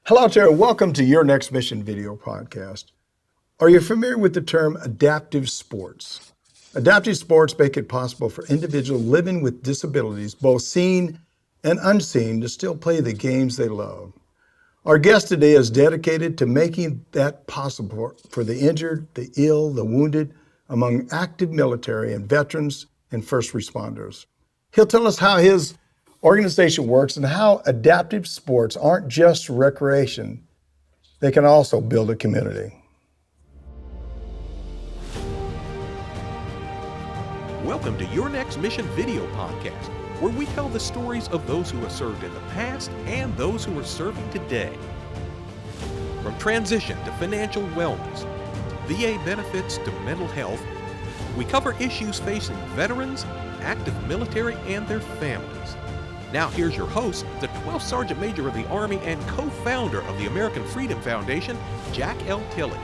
Hello, Terry. Welcome to Your Next Mission video podcast. Are you familiar with the term adaptive sports? Adaptive sports make it possible for individuals living with disabilities, both seen and unseen, to still play the games they love. Our guest today is dedicated to making that possible for the injured, the ill, the wounded, among active military and veterans and first responders. He'll tell us how his organization works and how adaptive sports aren't just recreation. They can also build a community. Welcome to Your Next Mission video podcast, where we tell the stories of those who have served in the past and those who are serving today. From transition to financial wellness, VA benefits to mental health, we cover issues facing veterans, active military, and their families. Now here's your host, the 12th Sergeant Major of the Army and co-founder of the American Freedom Foundation, Jack L. Tilley.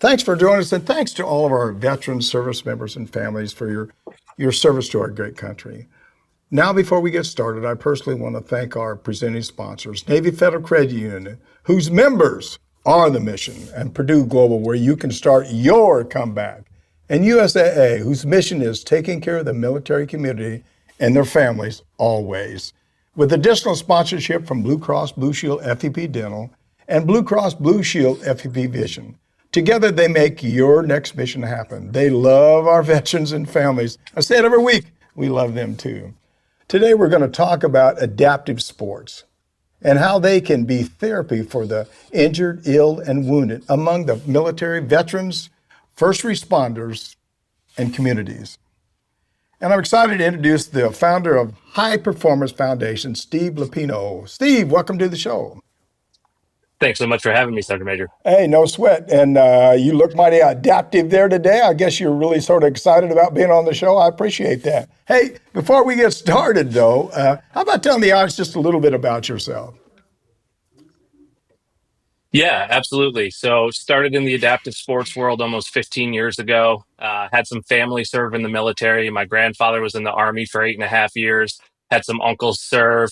Thanks for joining us, and thanks to all of our veterans, service members, and families for your service to our great country. Now, before we get started, I personally want to thank our presenting sponsors, Navy Federal Credit Union, whose members are the mission, and Purdue Global, where you can start your comeback, and USAA, whose mission is taking care of the military community and their families always. With additional sponsorship from Blue Cross Blue Shield FEP Dental and Blue Cross Blue Shield FEP Vision. Together, they make your next mission happen. They love our veterans and families. I say it every week. We love them too. Today, we're going to talk about adaptive sports and how they can be therapy for the injured, ill, and wounded among the military, veterans, first responders, and communities. And I'm excited to introduce the founder of Hyperformance Foundation, Steve Luppino. Steve, welcome to the show. Thanks so much for having me, Sergeant Major. Hey, no sweat. And you look mighty adaptive there today. I guess you're really sort of excited about being on the show. I appreciate that. Hey, before we get started, though, how about telling the audience just a little bit about yourself? Yeah, absolutely. So started in the adaptive sports world almost 15 years ago. Had some family serve in the military. My grandfather was in the Army for 8.5 years. Had some uncles serve.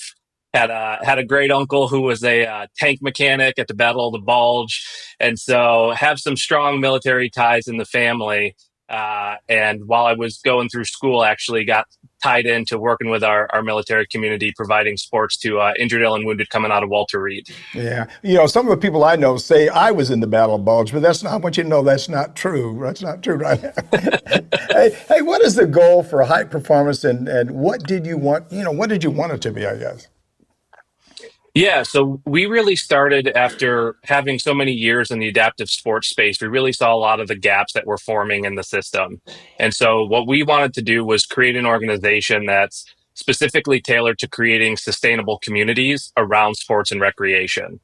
Had a great uncle who was a tank mechanic at the Battle of the Bulge. And so have some strong military ties in the family. And while I was going through school, actually got tied into working with our military community, providing sports to injured, ill, and wounded coming out of Walter Reed. Yeah. You know, some of the people I know say I was in the Battle of Bulge, but that's not, I want you to know that's not true. That's not true right now. hey, what is the goal for high performance and what did you want, what did you want it to be, I guess? Yeah, so we really started after having so many years in the adaptive sports space. We really saw a lot of the gaps that were forming in the system. And so what we wanted to do was create an organization that's specifically tailored to creating sustainable communities around sports and recreation.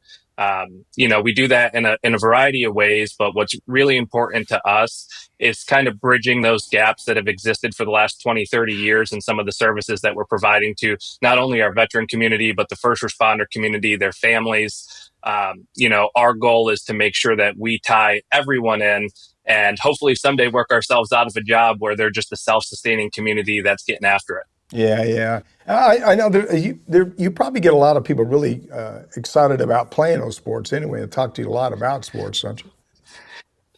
We do that in a variety of ways, but what's really important to us is kind of bridging those gaps that have existed for the last 20, 30 years in some of the services that we're providing to not only our veteran community, but the first responder community, their families. Our goal is to make sure that we tie everyone in and hopefully someday work ourselves out of a job where they're just a self-sustaining community that's getting after it. Yeah. I know you probably get a lot of people really excited about playing those sports anyway, and talk to you a lot about sports, don't you?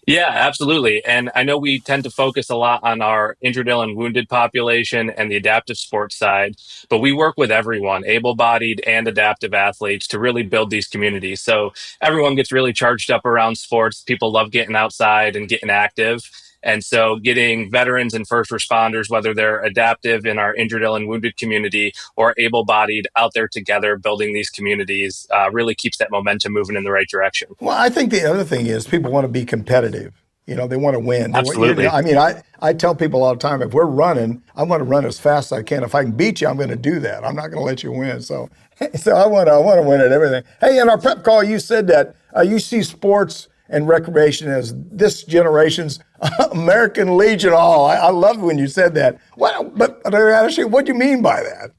Yeah, absolutely. And I know we tend to focus a lot on our injured, ill, and wounded population and the adaptive sports side, but we work with everyone, able-bodied and adaptive athletes, to really build these communities. So everyone gets really charged up around sports. People love getting outside and getting active. And so getting veterans and first responders, whether they're adaptive in our injured, ill, and wounded community or able-bodied, out there together building these communities really keeps that momentum moving in the right direction. Well, I think the other thing is people want to be competitive. They want to win. Absolutely. I tell people all the time, if we're running, I want to run as fast as I can. If I can beat you, I'm going to do that. I'm not going to let you win. So I want to win at everything. Hey, in our prep call, you said that you see sports and recreation as this generation's American Legion All. I love when you said that. But actually, what do you mean by that?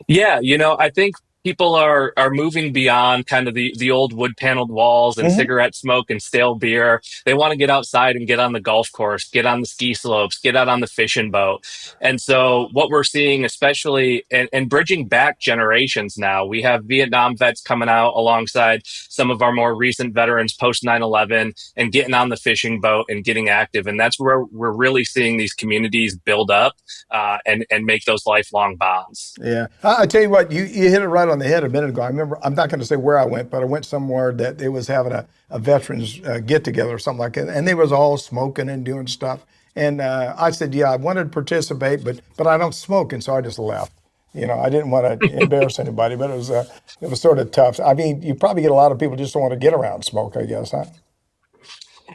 Yeah, I think people are moving beyond kind of the old wood paneled walls and cigarette smoke and stale beer. They want to get outside and get on the golf course, get on the ski slopes, get out on the fishing boat. And so what we're seeing, especially and bridging back generations now, we have Vietnam vets coming out alongside some of our more recent veterans post 9/11 and getting on the fishing boat and getting active. And that's where we're really seeing these communities build up and make those lifelong bonds. Yeah. I tell you what, you hit it right on the head a minute ago. I remember, I'm not going to say where I went, but I went somewhere that they was having a veterans get together or something like that. And they was all smoking and doing stuff. And I said, yeah, I wanted to participate, but I don't smoke. And so I just left. You know, I didn't want to embarrass anybody, but it was sort of tough. I mean, you probably get a lot of people just don't want to get around smoke, I guess, huh?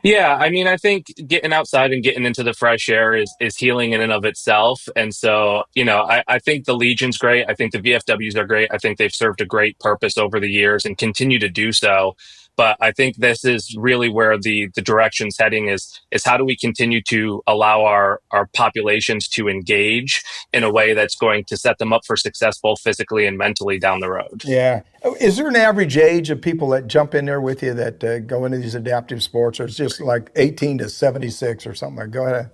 Yeah, I mean, I think getting outside and getting into the fresh air is healing in and of itself. And so, you know, I think the Legion's great. I think the VFWs are great. I think they've served a great purpose over the years and continue to do so. But I think this is really where the direction's heading is how do we continue to allow our populations to engage in a way that's going to set them up for success both physically and mentally down the road. Yeah. Is there an average age of people that jump in there with you that go into these adaptive sports, or it's just like 18 to 76 or something? Go ahead.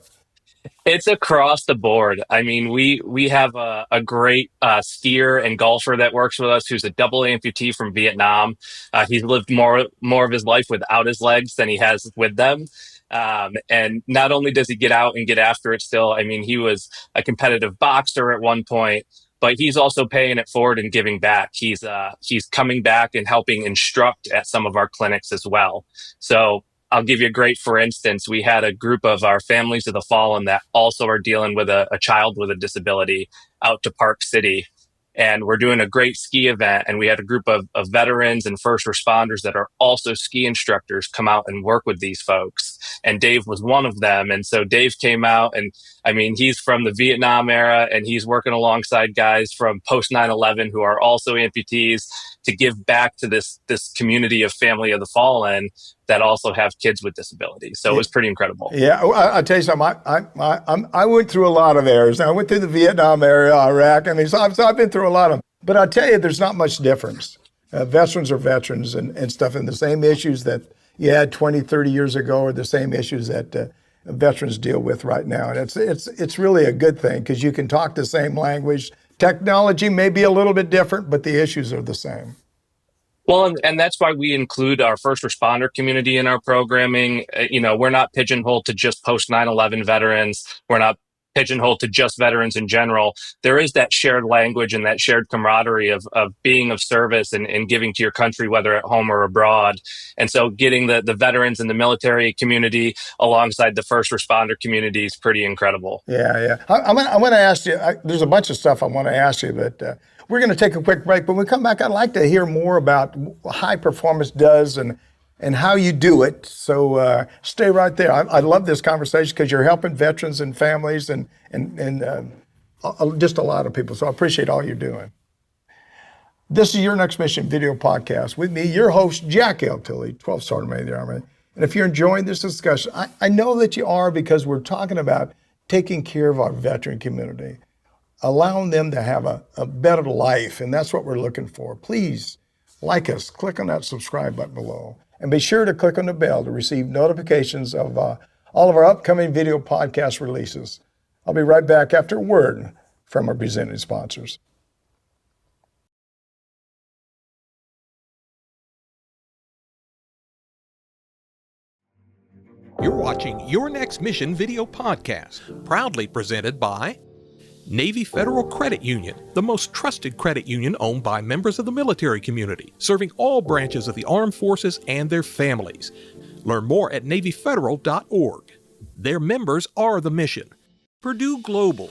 It's across the board. I mean, we have a great skier and golfer that works with us who's a double amputee from Vietnam. He's lived more of his life without his legs than he has with them. And not only does he get out and get after it still, I mean, he was a competitive boxer at one point, but he's also paying it forward and giving back. He's coming back and helping instruct at some of our clinics as well. So I'll give you a great, for instance, we had a group of our families of the fallen that also are dealing with a child with a disability out to Park City. And we're doing a great ski event. And we had a group of veterans and first responders that are also ski instructors come out and work with these folks. And Dave was one of them. And so Dave came out, and I mean, he's from the Vietnam era, and he's working alongside guys from post 9/11 who are also amputees to give back to this community of family of the fallen that also have kids with disabilities. So it was pretty incredible. Yeah, I'll tell you something. I went through a lot of eras. I went through the Vietnam era, Iraq. I mean, so I've been through a lot of them. But I'll tell you, there's not much difference. Veterans are veterans and stuff, and the same issues that you had 20, 30 years ago are the same issues that veterans deal with right now. And it's really a good thing because you can talk the same language. Technology may be a little bit different, but the issues are the same. Well, and that's why we include our first responder community in our programming. You know, we're not pigeonholed to just post 9/11 veterans. We're not pigeonholed to just veterans in general. There is that shared language and that shared camaraderie of being of service and giving to your country, whether at home or abroad. And so getting the veterans and the military community alongside the first responder community is pretty incredible. Yeah. I'm going to ask you, there's a bunch of stuff I want to ask you, but we're going to take a quick break. But when we come back, I'd like to hear more about what High Performance does and how you do it. So stay right there. I love this conversation because you're helping veterans and families and just a lot of people. So I appreciate all you're doing. This is Your Next Mission video podcast with me, your host, Jack L. Tilley, 12th Sergeant Major of the Army. And if you're enjoying this discussion, I know that you are, because we're talking about taking care of our veteran community, allowing them to have a better life. And that's what we're looking for. Please like us, click on that subscribe button below. And be sure to click on the bell to receive notifications of all of our upcoming video podcast releases. I'll be right back after a word from our presenting sponsors. You're watching Your Next Mission video podcast, proudly presented by Navy Federal Credit Union, the most trusted credit union owned by members of the military community, serving all branches of the armed forces and their families. Learn more at NavyFederal.org. Their members are the mission. Purdue Global.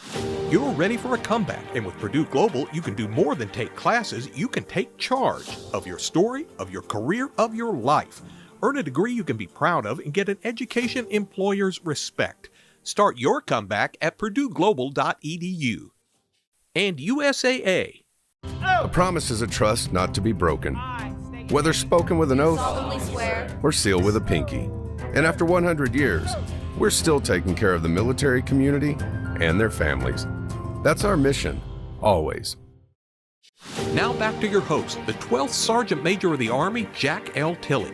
You're ready for a comeback, and with Purdue Global, you can do more than take classes. You can take charge of your story, of your career, of your life. Earn a degree you can be proud of and get an education employers respect. Start your comeback at purdueglobal.edu. And USAA. A promise is a trust not to be broken, whether spoken with an oath or sealed with a pinky. And after 100 years, we're still taking care of the military community and their families. That's our mission, always. Now back to your host, the 12th Sergeant Major of the Army, Jack L. Tilley.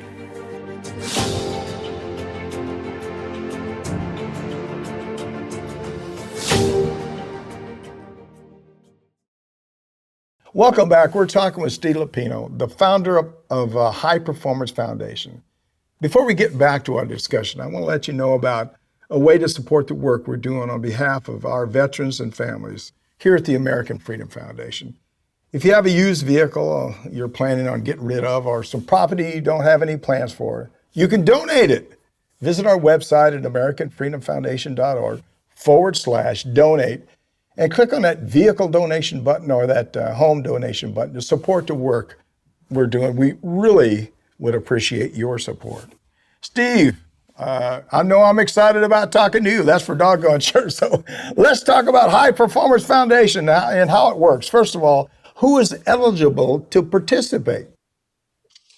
Welcome back. We're talking with Steve Luppino, the founder of Hyperformance Foundation. Before we get back to our discussion, I want to let you know about a way to support the work we're doing on behalf of our veterans and families here at the American Freedom Foundation. If you have a used vehicle you're planning on getting rid of, or some property you don't have any plans for, you can donate it. Visit our website at americanfreedomfoundation.org/donate and click on that vehicle donation button or that home donation button to support the work we're doing. We really would appreciate your support. Steve, I know I'm excited about talking to you. That's for doggone sure. So let's talk about High Performance Foundation and how it works. First of all, who is eligible to participate?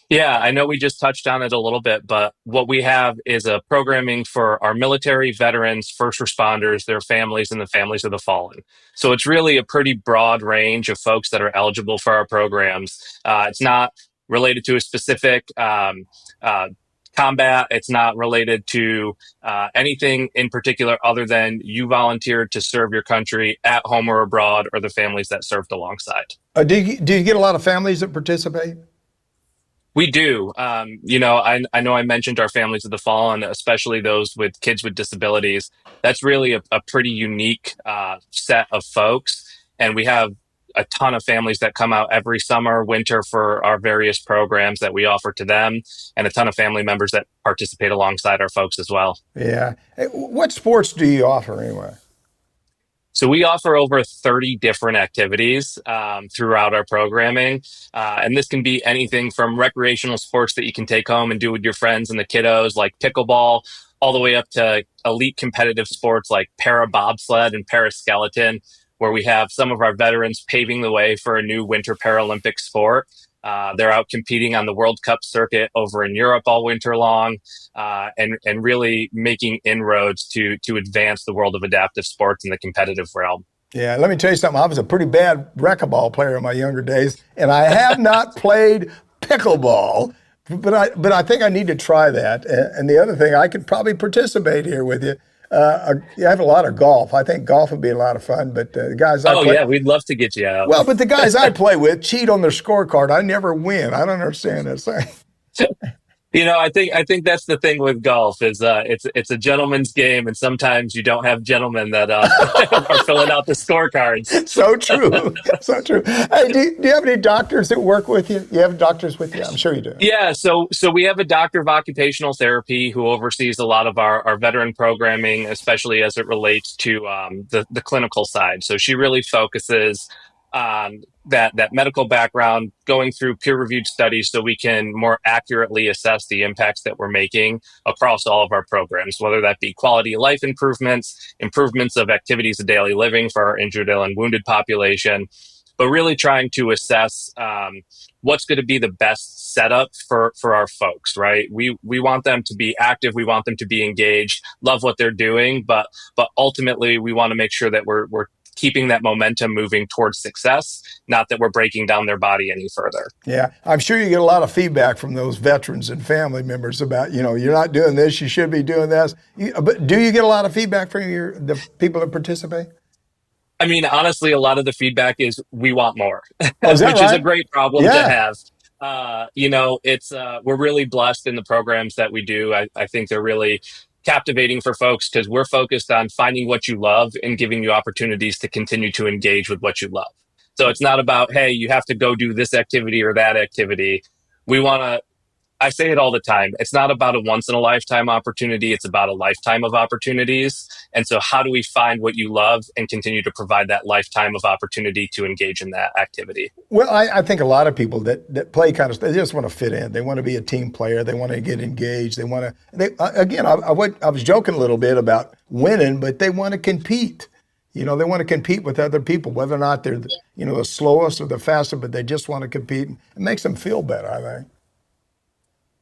Yeah, I know we just touched on it a little bit, but what we have is a programming for our military, veterans, first responders, their families, and the families of the fallen. So it's really a pretty broad range of folks that are eligible for our programs. It's not related to a specific combat. It's not related to anything in particular other than you volunteered to serve your country at home or abroad, or the families that served alongside. Do you get a lot of families that participate? We do. I know I mentioned our families of the fallen, especially those with kids with disabilities. That's really a pretty unique set of folks. And we have a ton of families that come out every summer, winter for our various programs that we offer to them, and a ton of family members that participate alongside our folks as well. Yeah. What sports do you offer anyway? So we offer over 30 different activities throughout our programming. And this can be anything from recreational sports that you can take home and do with your friends and the kiddos, like pickleball, all the way up to elite competitive sports like para bobsled and para skeleton, where we have some of our veterans paving the way for a new winter Paralympic sport. They're out competing on the World Cup circuit over in Europe all winter long, and really making inroads to advance the world of adaptive sports in the competitive realm. Yeah, let me tell you something. I was a pretty bad racquetball player in my younger days, and I have not played pickleball, but I think I need to try that. And the other thing, I could probably participate here with you. I have a lot of golf. I think golf would be a lot of fun, but the guys I play... yeah, we'd love to get you out. Well, but the guys I play with cheat on their scorecard. I never win. I don't understand this thing. I think that's the thing with golf is it's a gentleman's game, and sometimes you don't have gentlemen that are filling out the scorecards. So true, so true. Hey, do you have any doctors that work with you? You have doctors with you? I'm sure you do. Yeah, so we have a doctor of occupational therapy who oversees a lot of our veteran programming, especially as it relates to the clinical side. So she really focuses on that medical background, going through peer-reviewed studies so we can more accurately assess the impacts that we're making across all of our programs, whether that be quality of life improvements, improvements of activities of daily living for our injured, ill, and wounded population, but really trying to assess what's going to be the best setup for our folks, right? We want them to be active. We want them to be engaged, love what they're doing, but ultimately we want to make sure that we're keeping that momentum moving towards success, not that we're breaking down their body any further. Yeah, I'm sure you get a lot of feedback from those veterans and family members about, you're not doing this, you should be doing this. But do you get a lot of feedback from the people that participate? I mean, honestly, a lot of the feedback is we want more, is which is a great problem to have. It's we're really blessed in the programs that we do. I think they're really captivating for folks because we're focused on finding what you love and giving you opportunities to continue to engage with what you love. So it's not about, hey, you have to go do this activity or that activity. I say it all the time. It's not about a once in a lifetime opportunity. It's about a lifetime of opportunities. And so how do we find what you love and continue to provide that lifetime of opportunity to engage in that activity? Well, I think a lot of people that play kind of, they just want to fit in. They want to be a team player. They want to get engaged. I was joking a little bit about winning, but they want to compete. They want to compete with other people, whether or not they're, the slowest or the fastest, but they just want to compete. It makes them feel better, I think.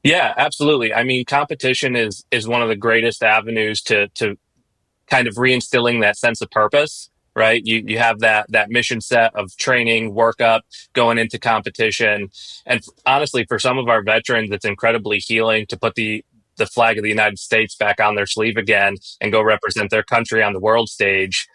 Yeah, absolutely. I mean, competition is one of the greatest avenues to kind of reinstilling that sense of purpose. right? You have that mission set of training, workup, going into competition. And honestly, for some of our veterans, it's incredibly healing to put the flag of the United States back on their sleeve again and go represent their country on the world stage.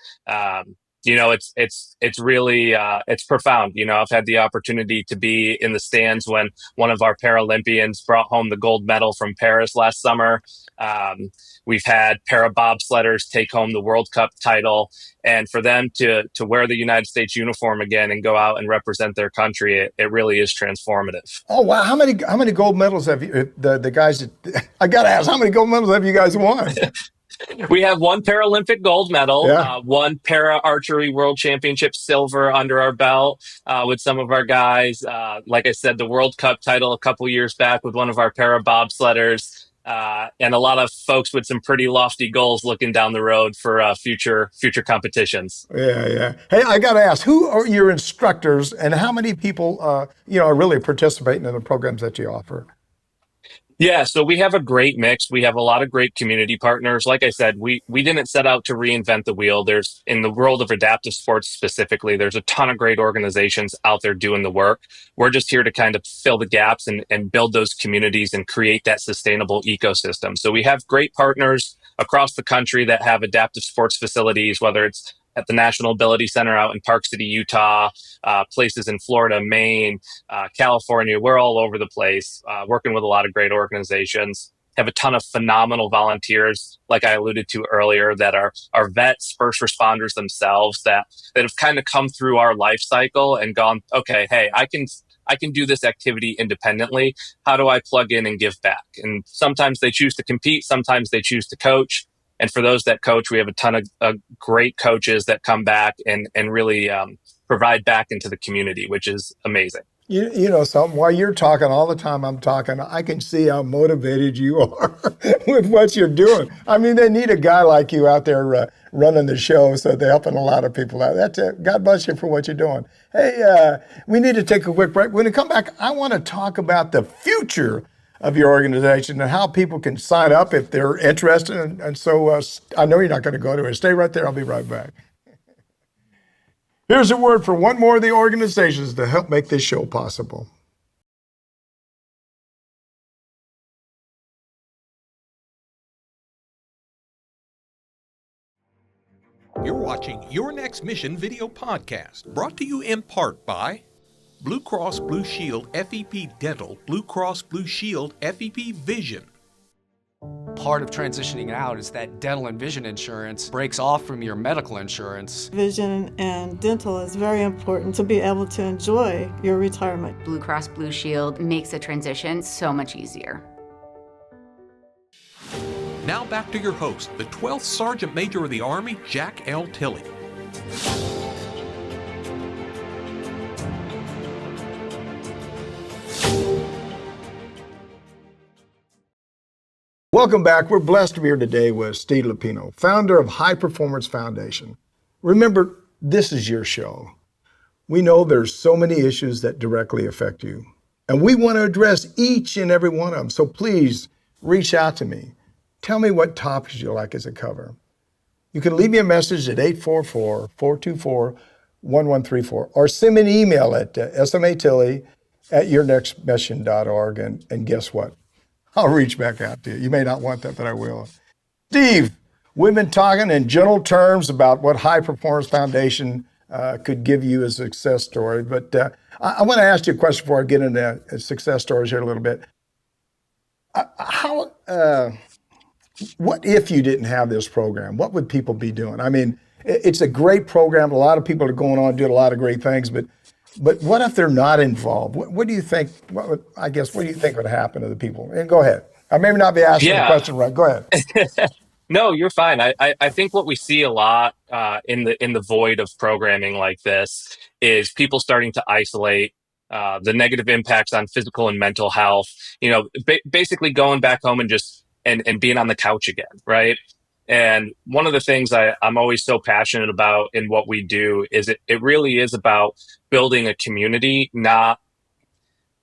It's really it's profound. I've had the opportunity to be in the stands when one of our Paralympians brought home the gold medal from Paris last summer. We've had para bobsledders take home the World Cup title, and for them to wear the United States uniform again and go out and represent their country, it really is transformative. Oh wow! How many gold medals have you? The guys that I gotta ask, how many gold medals have you guys won? We have one Paralympic gold medal, one para archery world championship silver under our belt with some of our guys. Like I said, the World Cup title a couple years back with one of our para bobsledders. And a lot of folks with some pretty lofty goals looking down the road for future competitions. Yeah. Hey, I got to ask, who are your instructors, and how many people, are really participating in the programs that you offer? Yeah, so we have a great mix. We have a lot of great community partners. Like I said, we didn't set out to reinvent the wheel. There's, in the world of adaptive sports specifically, there's a ton of great organizations out there doing the work. We're just here to kind of fill the gaps and build those communities and create that sustainable ecosystem. So we have great partners across the country that have adaptive sports facilities, whether it's at the National Ability Center out in Park City, Utah, places in Florida, Maine, California. We're all over the place, working with a lot of great organizations. Have a ton of phenomenal volunteers, like I alluded to earlier, that are vets, first responders themselves, that have kind of come through our life cycle and gone, okay, hey, I can do this activity independently. How do I plug in and give back? And sometimes they choose to compete, sometimes they choose to coach. And for those that coach, we have a ton of great coaches that come back and really provide back into the community, which is amazing. You know something, while you're talking, all the time I'm talking, I can see how motivated you are with what you're doing. I mean, they need a guy like you out there running the show, so they're helping a lot of people out. That's it. God bless you for what you're doing. Hey, we need to take a quick break. When we come back, I want to talk about the future of your organization and how people can sign up if they're interested. And so I know you're not going to go to it. Stay right there. I'll be right back. Here's a word from one more of the organizations to help make this show possible. You're watching Your Next Mission video podcast, brought to you in part by Blue Cross Blue Shield FEP Dental, Blue Cross Blue Shield FEP Vision. Part of transitioning out is that dental and vision insurance breaks off from your medical insurance. Vision and dental is very important to be able to enjoy your retirement. Blue Cross Blue Shield makes the transition so much easier. Now back to your host, the 12th Sergeant Major of the Army, Jack L. Tilley. Welcome back. We're blessed to be here today with Steve Luppino, founder of Hyperformance Foundation. Remember, this is your show. We know there's so many issues that directly affect you, and we want to address each and every one of them. So please reach out to me. Tell me what topics you'd like us to cover. You can leave me a message at 844-424-1134 or send me an email at SMA Tilley at yournextmission.org. And guess what? I'll reach back out to you. You may not want that, but I will. Steve, we've been talking in general terms about what Hyperformance Foundation could give you as a success story, but I want to ask you a question before I get into success stories here a little bit. What if you didn't have this program? What would people be doing? I mean, it's a great program. A lot of people are going on doing a lot of great things, but what if they're not involved? What do you think? What do you think would happen to the people? And go ahead. I may not be asking the question right. Go ahead. No, you're fine. I think what we see a lot in the void of programming like this is people starting to isolate, the negative impacts on physical and mental health. Basically going back home and just and being on the couch again, right? And one of the things I'm always so passionate about in what we do is it really is about building a community, not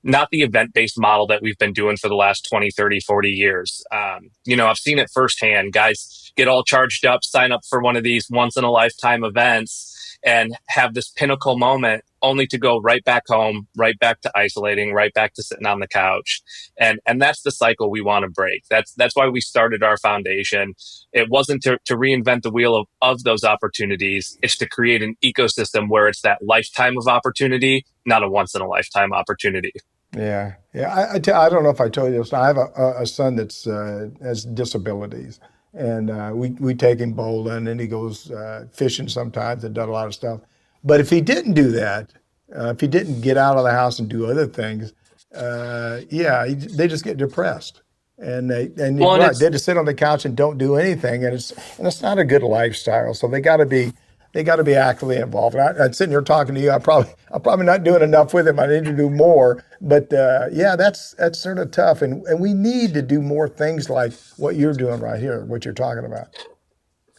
the event-based model that we've been doing for the last 20, 30, 40 years. I've seen it firsthand. Guys get all charged up, sign up for one of these once in a lifetime events and have this pinnacle moment only to go right back home, right back to isolating, right back to sitting on the couch. And that's the cycle we want to break. That's why we started our foundation. It wasn't to reinvent the wheel of those opportunities. It's to create an ecosystem where it's that lifetime of opportunity, not a once in a lifetime opportunity. Yeah. I don't know if I told you this. I have a son that's has disabilities, and we take him bowling, and he goes fishing sometimes, and does a lot of stuff. But if he didn't do that, if he didn't get out of the house and do other things, they just get depressed, and you're right, they just sit on the couch and don't do anything, and it's not a good lifestyle. So they got to be actively involved. I'm sitting here talking to you. I'm probably not doing enough with him. I need to do more. But that's sort of tough, and we need to do more things like what you're doing right here, what you're talking about.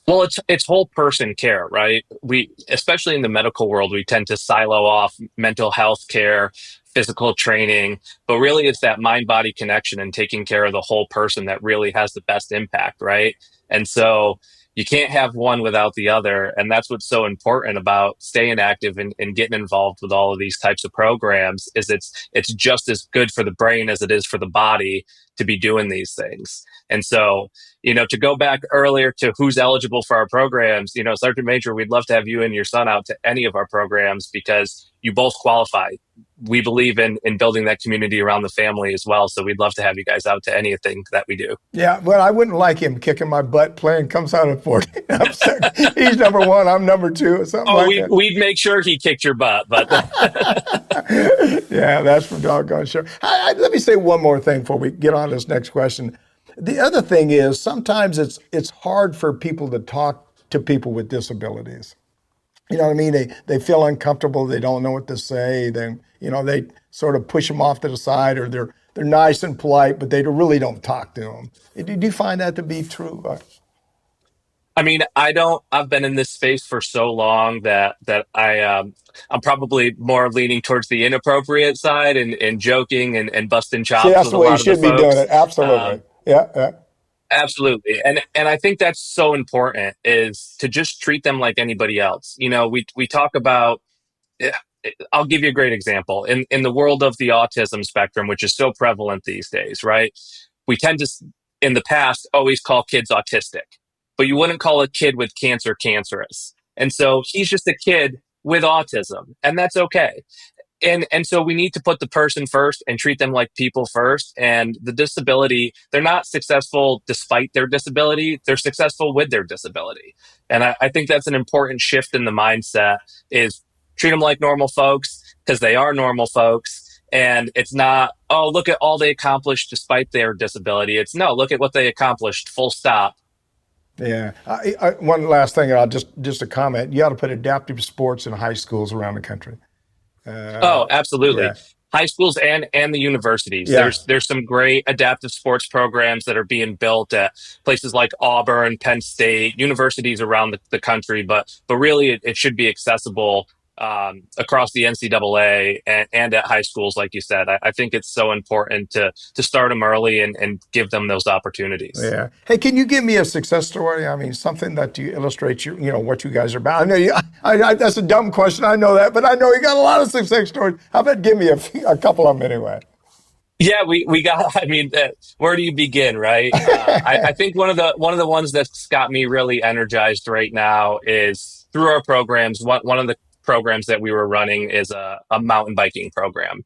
Well, it's whole person care, right? We, especially in the medical world, we tend to silo off mental health care, physical training, but really it's that mind-body connection and taking care of the whole person that really has the best impact, right? And so you can't have one without the other. And that's what's so important about staying active and getting involved with all of these types of programs is it's just as good for the brain as it is for the body to be doing these things. And so, to go back earlier to who's eligible for our programs, Sergeant Major, we'd love to have you and your son out to any of our programs because you both qualify. We believe in building that community around the family as well. So we'd love to have you guys out to anything that we do. Yeah, well, I wouldn't like him kicking my butt playing Comes Out of 40. I'm second. He's number one, I'm number two, or something that. We'd make sure he kicked your butt, but yeah, that's for doggone sure. Let me say one more thing before we get on to this next question. The other thing is sometimes it's hard for people to talk to people with disabilities. You know what I mean? They feel uncomfortable. They don't know what to say. Then they sort of push them off to the side, or they're nice and polite, but they really don't talk to them. Do you find that to be true? I mean, I've been in this space for so long that I'm probably more leaning towards the inappropriate side and joking and busting chops. See, that's with the a way lot you of should the be folks. doing it. Absolutely. Yeah. Absolutely. And I think that's so important is to just treat them like anybody else. We talk about, I'll give you a great example. In the world of the autism spectrum, which is so prevalent these days, right? We tend to, in the past, always call kids autistic, but you wouldn't call a kid with cancer cancerous. And so he's just a kid with autism, and that's okay. And so we need to put the person first and treat them like people first. And the disability, they're not successful despite their disability. They're successful with their disability. And I think that's an important shift in the mindset is treat them like normal folks because they are normal folks. And it's not, oh, look at all they accomplished despite their disability. It's no, look at what they accomplished, full stop. Yeah. One last thing, I'll just a comment. You ought to put adaptive sports in high schools around the country. Absolutely. Yeah. High schools and the universities. Yeah. There's some great adaptive sports programs that are being built at places like Auburn, Penn State, universities around the country, but really it should be accessible across the NCAA and at high schools, like you said. I think it's so important to start them early and give them those opportunities. Yeah. Hey, can you give me a success story? I mean, something that you illustrate what you guys are about. I know that's a dumb question. I know that, but I know you got a lot of success stories. How about give me a couple of them anyway? Yeah, we got. I mean, where do you begin, right? I think one of the ones that's got me really energized right now is through our programs. One of the programs that we were running is a mountain biking program.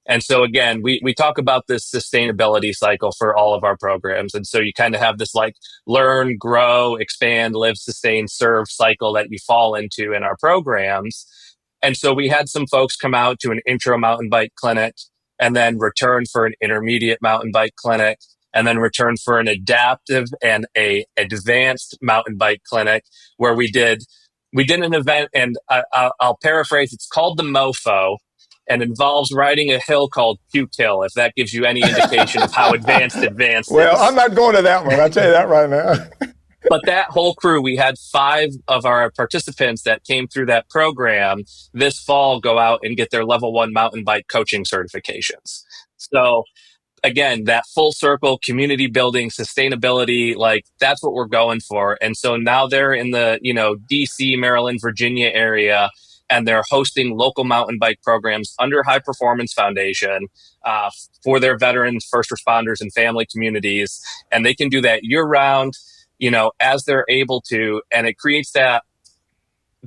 And so again, we talk about this sustainability cycle for all of our programs. And so you kind of have this like learn, grow, expand, live, sustain, serve cycle that you fall into in our programs. And so we had some folks come out to an intro mountain bike clinic and then return for an intermediate mountain bike clinic and then return for an adaptive and a advanced mountain bike clinic where we did an event, and I'll paraphrase. It's called the MoFo, and involves riding a hill called Puke Hill, if that gives you any indication of how advanced Well, is. I'm not going to that one. I'll tell you that right now. But that whole crew, we had 5 of our participants that came through that program this fall go out and get their level 1 mountain bike coaching certifications. So again, that full circle community building, sustainability, like that's what we're going for. And so now they're in the, DC, Maryland, Virginia area, and they're hosting local mountain bike programs under Hyperformance Foundation for their veterans, first responders, and family communities. And they can do that year round, as they're able to. And it creates that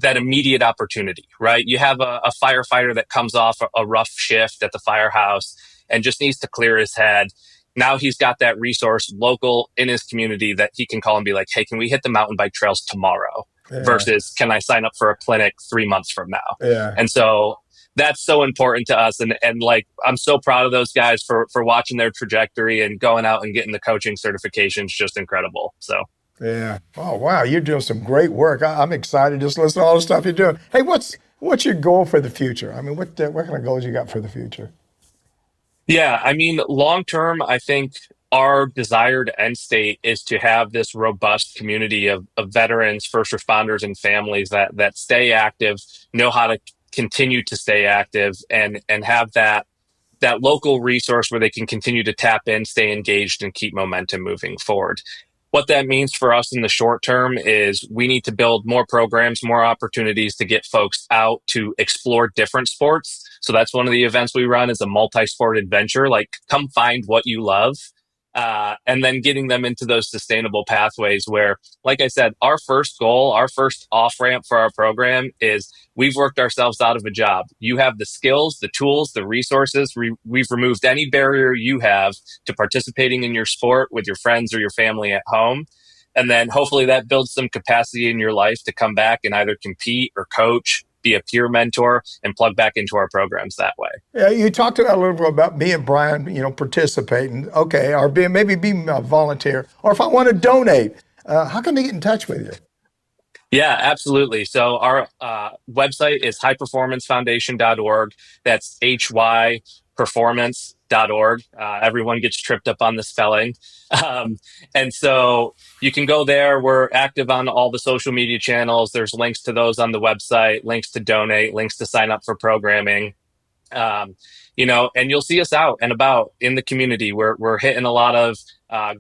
immediate opportunity, right? You have a firefighter that comes off a rough shift at the firehouse and just needs to clear his head. Now he's got that resource local in his community that he can call and be like, hey, can we hit the mountain bike trails tomorrow? Yeah. Versus can I sign up for a clinic 3 months from now? Yeah. And so that's so important to us. And like, I'm so proud of those guys for watching their trajectory and going out and getting the coaching certifications. Just incredible. So. Yeah. Oh, wow. You're doing some great work. I'm excited just listening to all the stuff you're doing. Hey, what's your goal for the future? I mean, what kind of goals you got for the future? Yeah, I mean, long term, I think our desired end state is to have this robust community of veterans, first responders, and families that stay active, know how to continue to stay active, and have that local resource where they can continue to tap in, stay engaged, and keep momentum moving forward. What that means for us in the short term is we need to build more programs, more opportunities to get folks out to explore different sports. So that's one of the events we run is a multi-sport adventure, like come find what you love. And then getting them into those sustainable pathways where, like I said, our first goal, our first off-ramp for our program is we've worked ourselves out of a job. You have the skills, the tools, the resources. We've removed any barrier you have to participating in your sport with your friends or your family at home. And then hopefully that builds some capacity in your life to come back and either compete or coach, be a peer mentor, and plug back into our programs that way. Yeah, you talked about a little bit about me and Brian, participating. Okay, or maybe being a volunteer, or if I want to donate, how can they get in touch with you? Yeah, absolutely. So our website is hyperformancefoundation.org. That's hyperformance.org. Everyone gets tripped up on the spelling. And so you can go there. We're active on all the social media channels. There's links to those on the website, links to donate, links to sign up for programming. And you'll see us out and about in the community. We're hitting a lot of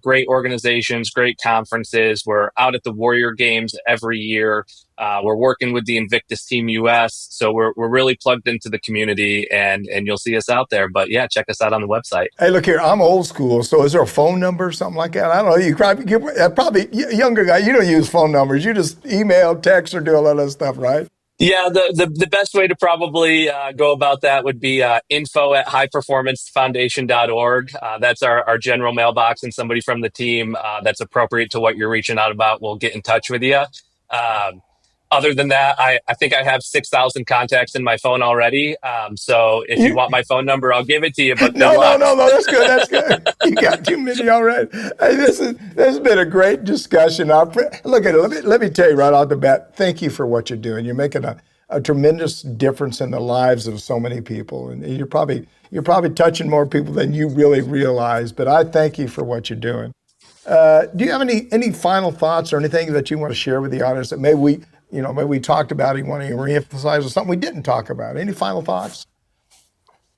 great organizations, great conferences. We're out at the Warrior Games every year. We're working with the Invictus Team US. So we're really plugged into the community and you'll see us out there. But yeah, check us out on the website. Hey, look here, I'm old school. So is there a phone number or something like that? I don't know. You probably younger guy, you don't use phone numbers. You just email, text, or do a lot of that stuff, right? Yeah, the best way to probably go about that would be info@hyperformancefoundation.org. That's our general mailbox, and somebody from the team that's appropriate to what you're reaching out about will get in touch with you. Other than that, I think I have 6,000 contacts in my phone already. So if you want my phone number, I'll give it to you. But no, that's good. That's good. You got too many already. Hey, this has been a great discussion. Look at it. Let me tell you right off the bat. Thank you for what you're doing. You're making a tremendous difference in the lives of so many people, and you're probably touching more people than you really realize. But I thank you for what you're doing. Do you have any final thoughts or anything that you want to share with the audience that maybe we talked about, you want to reemphasize, or something we didn't talk about? Any final thoughts?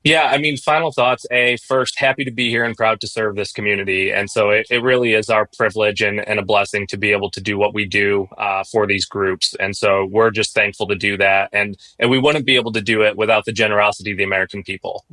Yeah, I mean, final thoughts. First, happy to be here and proud to serve this community. And so it really is our privilege and a blessing to be able to do what we do for these groups. And so we're just thankful to do that. And we wouldn't be able to do it without the generosity of the American people.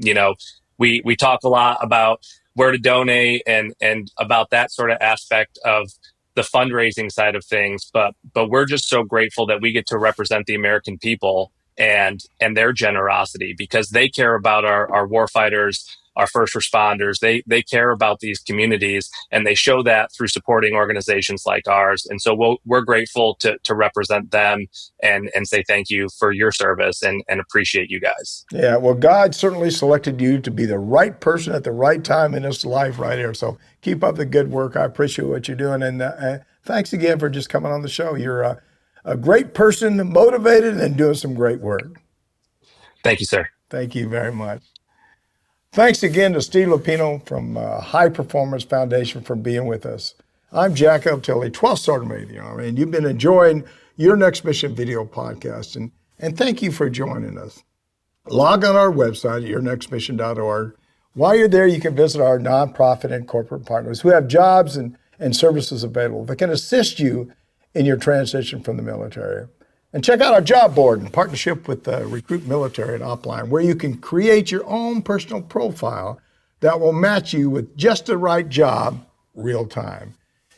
We talk a lot about where to donate and about that sort of aspect of the fundraising side of things, but we're just so grateful that we get to represent the American people and their generosity, because they care about our warfighters, our first responders. They care about these communities, and they show that through supporting organizations like ours. And so we're grateful to represent them and say thank you for your service and appreciate you guys. Yeah, well, God certainly selected you to be the right person at the right time in this life right here. So keep up the good work. I appreciate what you're doing. And thanks again for just coming on the show. You're a great person, motivated, and doing some great work. Thank you, sir. Thank you very much. Thanks again to Steve Luppino from Hyperformance Foundation for being with us. I'm Jack L. Tilley, 12th Sergeant Major of the Army, and you've been enjoying Your Next Mission video podcast, and thank you for joining us. Log on our website at yournextmission.org, While you're there, you can visit our nonprofit and corporate partners who have jobs and services available that can assist you in your transition from the military. And check out our job board in partnership with Recruit Military and Upline, where you can create your own personal profile that will match you with just the right job real time.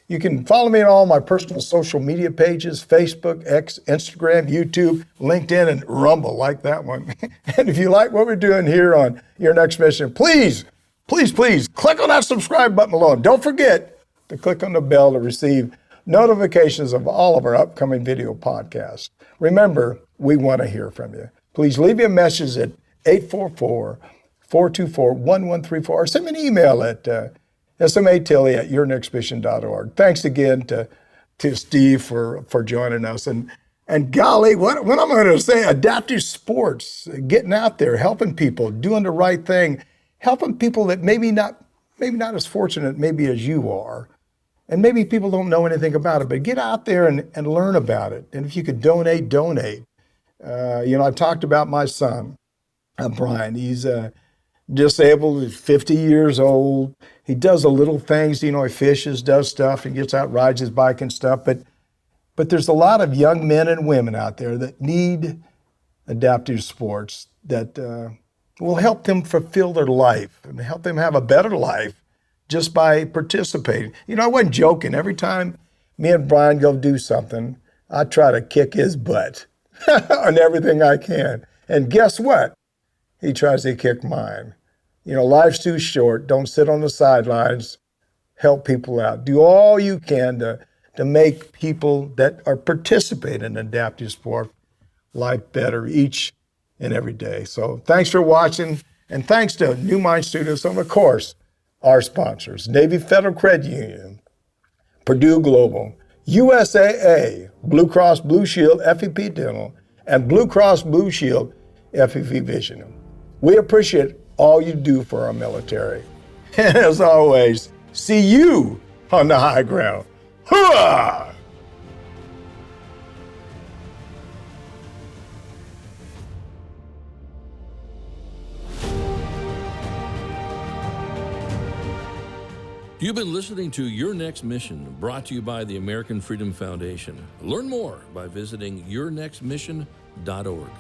You can follow me on all my personal social media pages, Facebook, X, Instagram, YouTube, LinkedIn, and Rumble, like that one. And if you like what we're doing here on Your Next Mission, please click on that subscribe button below. And don't forget to click on the bell to receive notifications of all of our upcoming video podcasts. Remember, we want to hear from you. Please leave me a message at 844-424-1134 or send me an email at SMA Tilley at yournextmission.org. Thanks again to Steve for joining us. And golly, what am I going to say? Adaptive sports, getting out there, helping people, doing the right thing, helping people that maybe not as fortunate maybe as you are. And maybe people don't know anything about it, but get out there and learn about it. And if you could donate. I've talked about my son, Brian. He's disabled, he's 50 years old. He does the little things, he fishes, does stuff, and gets out, rides his bike and stuff. But there's a lot of young men and women out there that need adaptive sports that will help them fulfill their life and help them have a better life just by participating. I wasn't joking. Every time me and Brian go do something, I try to kick his butt on everything I can. And guess what? He tries to kick mine. Life's too short. Don't sit on the sidelines. Help people out. Do all you can to make people that are participating in adaptive sport life better each and every day. So thanks for watching, and thanks to New Mind Studios, and of course, our sponsors, Navy Federal Credit Union, Purdue Global, USAA, Blue Cross Blue Shield FEP Dental, and Blue Cross Blue Shield FEP Vision. We appreciate all you do for our military. And as always, see you on the high ground. Hurrah! You've been listening to Your Next Mission, brought to you by the American Freedom Foundation. Learn more by visiting yournextmission.org.